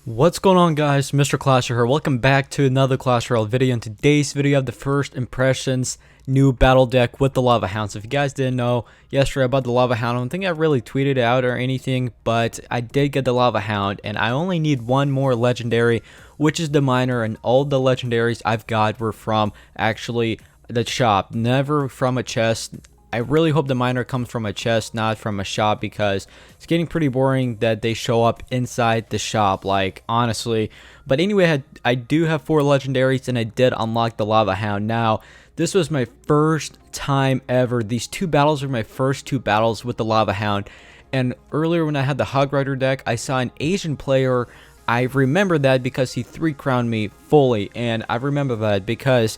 What's going on, guys? Mr. Clasher here. Welcome back to another Clash Royale video. In today's video, I have the first impressions new battle deck with the Lava Hound. So if you guys didn't know, yesterday about the Lava Hound, I don't think I really tweeted out or anything, but I did get the Lava Hound, and I only need one more legendary, which is the miner, and all the legendaries I've got were from actually the shop, never from a chest. I really hope the miner comes from a chest, not from a shop, because it's getting pretty boring that they show up inside the shop, like, honestly. But anyway, I do have 4 legendaries, and I did unlock the Lava Hound. Now, this was my first time ever. These 2 battles were my first 2 battles with the Lava Hound. And earlier when I had the Hog Rider deck, I saw an Asian player. I remember that because he 3-crowned me fully, and I remember that because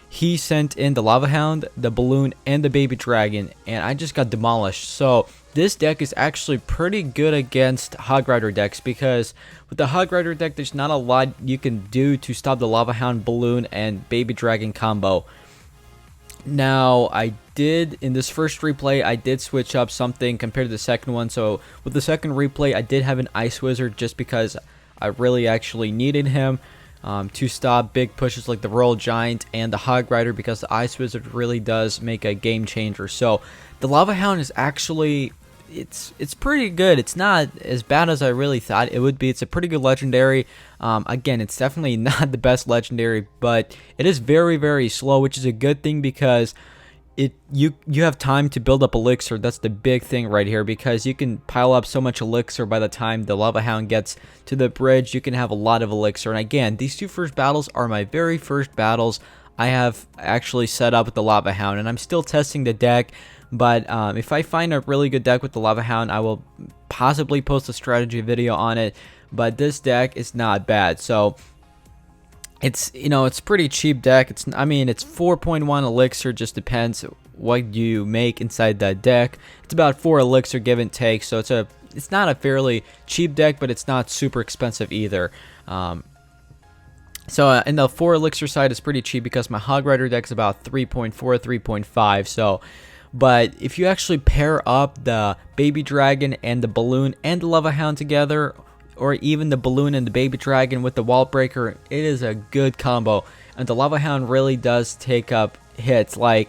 he sent in the Lava Hound, the Balloon, and the Baby Dragon, and I just got demolished. So this deck is actually pretty good against Hog Rider decks, because with the Hog Rider deck, there's not a lot you can do to stop the Lava Hound, Balloon, and Baby Dragon combo. Now, I did, in this first replay, I did switch up something compared to the second one. So with the second replay, I did have an Ice Wizard just because I really actually needed him to stop big pushes like the Royal Giant and the Hog Rider, because the Ice Wizard really does make a game changer. So the Lava Hound is actually, it's pretty good. It's not as bad as I really thought it would be. It's a pretty good legendary. Again, it's definitely not the best legendary, but it is very, very slow, which is a good thing, because you have time to build up elixir. That's the big thing right here, because you can pile up so much elixir. By the time the Lava Hound gets to the bridge, you can have a lot of elixir. And again, these 2 first battles are my very first battles I have actually set up with the Lava Hound, and I'm still testing the deck. But if I find a really good deck with the Lava Hound, I will possibly post a strategy video on it. But this deck is not bad. So it's, you know, it's pretty cheap deck. It's 4.1 elixir, just depends what you make inside that deck. It's about 4 elixir give and take, so it's not a fairly cheap deck, but it's not super expensive either. So in the 4 elixir side is pretty cheap, because my Hog Rider deck is about 3.4, 3.5. So, but if you actually pair up the Baby Dragon and the Balloon and the Lava Hound together, or even the Balloon and the Baby Dragon with the Wall Breaker, it is a good combo. And the Lava Hound really does take up hits. Like,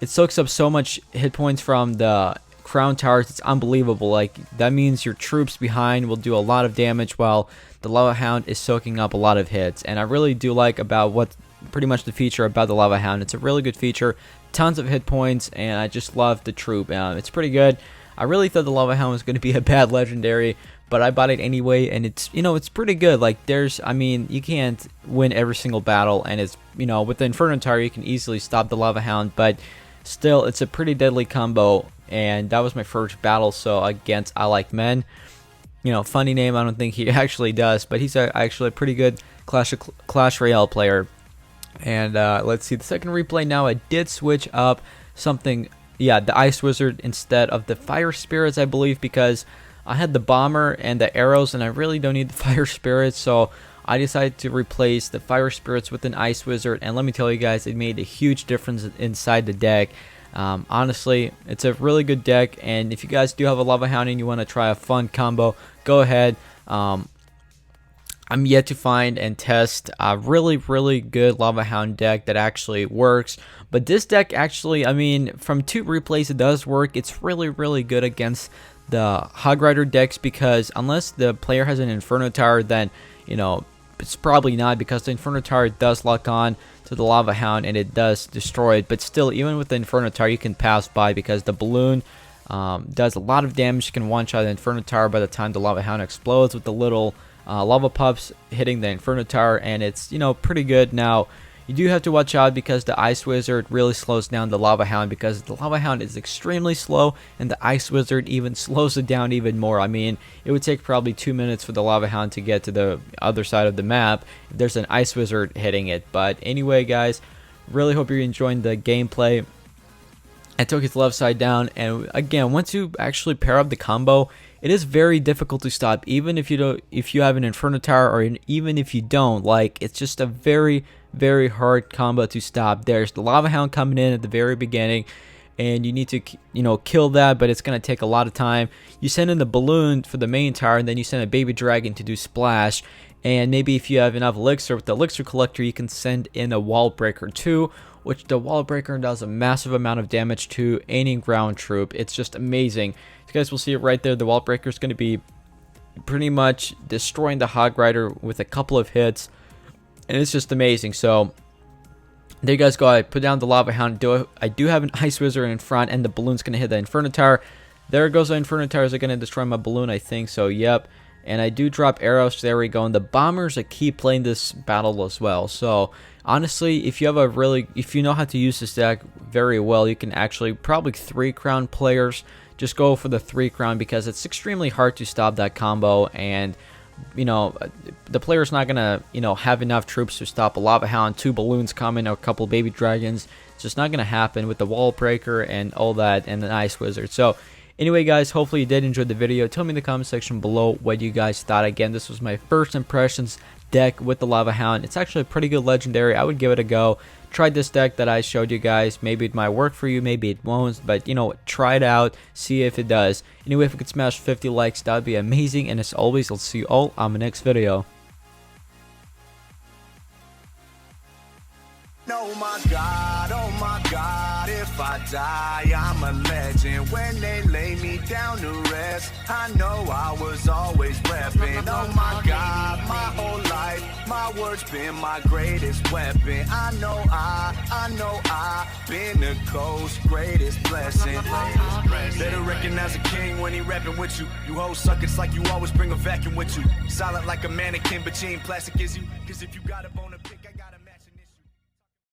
it soaks up so much hit points from the Crown Towers, it's unbelievable. Like, that means your troops behind will do a lot of damage, while the Lava Hound is soaking up a lot of hits. And I really do like about what pretty much the feature about the Lava Hound. It's a really good feature, tons of hit points, and I just love the troop. It's pretty good. I really thought the Lava Hound was going to be a bad legendary, but I bought it anyway, and it's, you know, it's pretty good. Like, you can't win every single battle, and it's, you know, with the Inferno Tower, you can easily stop the Lava Hound, but still, it's a pretty deadly combo, and that was my first battle, so against I Like Men. You know, funny name, I don't think he actually does, but he's actually a pretty good Clash Royale player. And let's see, the second replay now, I did switch up something, yeah, the Ice Wizard instead of the Fire Spirits, I believe, because I had the Bomber and the Arrows, and I really don't need the Fire Spirits, so I decided to replace the Fire Spirits with an Ice Wizard, and let me tell you guys, it made a huge difference inside the deck. Honestly, it's a really good deck, and if you guys do have a Lava Hound and you want to try a fun combo, go ahead. I'm yet to find and test a really, really good Lava Hound deck that actually works. But this deck actually, I mean, from 2 replays, it does work. It's really, really good against the Hog Rider decks, because unless the player has an Inferno Tower, then, you know, it's probably not, because the Inferno Tower does lock on to the Lava Hound and it does destroy it. But still, even with the Inferno Tower, you can pass by, because the Balloon does a lot of damage. You can one-shot the Inferno Tower by the time the Lava Hound explodes with the little lava pups hitting the Inferno Tower, and it's, you know, pretty good. Now, you do have to watch out, because the Ice Wizard really slows down the Lava Hound, because the Lava Hound is extremely slow, and the Ice Wizard even slows it down even more. I mean, it would take probably 2 minutes for the Lava Hound to get to the other side of the map if there's an Ice Wizard hitting it. But anyway, guys, really hope you're enjoying the gameplay. I took his left side down, and again, once you actually pair up the combo, it is very difficult to stop, even if you don't, if you have an Inferno Tower, or even if you don't. Like, it's just a very, very hard combo to stop. There's the Lava Hound coming in at the very beginning, and you need to, kill that, but it's going to take a lot of time. You send in the balloon for the main tower, and then you send a baby dragon to do splash. And maybe if you have enough elixir with the elixir collector, you can send in a wall breaker too, which the wall breaker does a massive amount of damage to any ground troop. It's just amazing. You guys will see it right there. The wall breaker is going to be pretty much destroying the Hog Rider with a couple of hits, and it's just amazing. So there you guys go. I put down the Lava Hound. I do have an Ice Wizard in front, and the balloon's going to hit the Inferno Tower. There goes the Inferno Tower. Is it going to destroy my balloon? I think so, yep. And I do drop arrows. There we go. And the bombers, I keep playing this battle as well. So honestly, if you know how to use this deck very well, you can actually probably 3 crown players. Just go for the 3 crown, because it's extremely hard to stop that combo. And the player's not gonna have enough troops to stop a Lava Hound, 2 balloons coming, or a couple baby dragons. It's just not gonna happen with the wall breaker and all that, and the Ice Wizard. So anyway, guys, hopefully you did enjoy the video. Tell me in the comment section below what you guys thought. Again, this was my first impressions deck with the Lava Hound. It's actually a pretty good legendary. I would give it a go. Try this deck that I showed you guys. Maybe it might work for you, maybe it won't, but try it out, see if it does. Anyway, if we could smash 50 likes, that would be amazing. And as always, I'll see you all on the next video. Oh my God, if I die, I'm a legend. When they lay me down to rest, I know I was always repping. Oh my God, my whole life, my words been my greatest weapon. I know I've been the coast's greatest blessing. Better recognize a king when he rapping with you. You hoes suck, it's like you always bring a vacuum with you. Solid like a mannequin, but you ain't plastic, is you? Cause if you got a bone to pick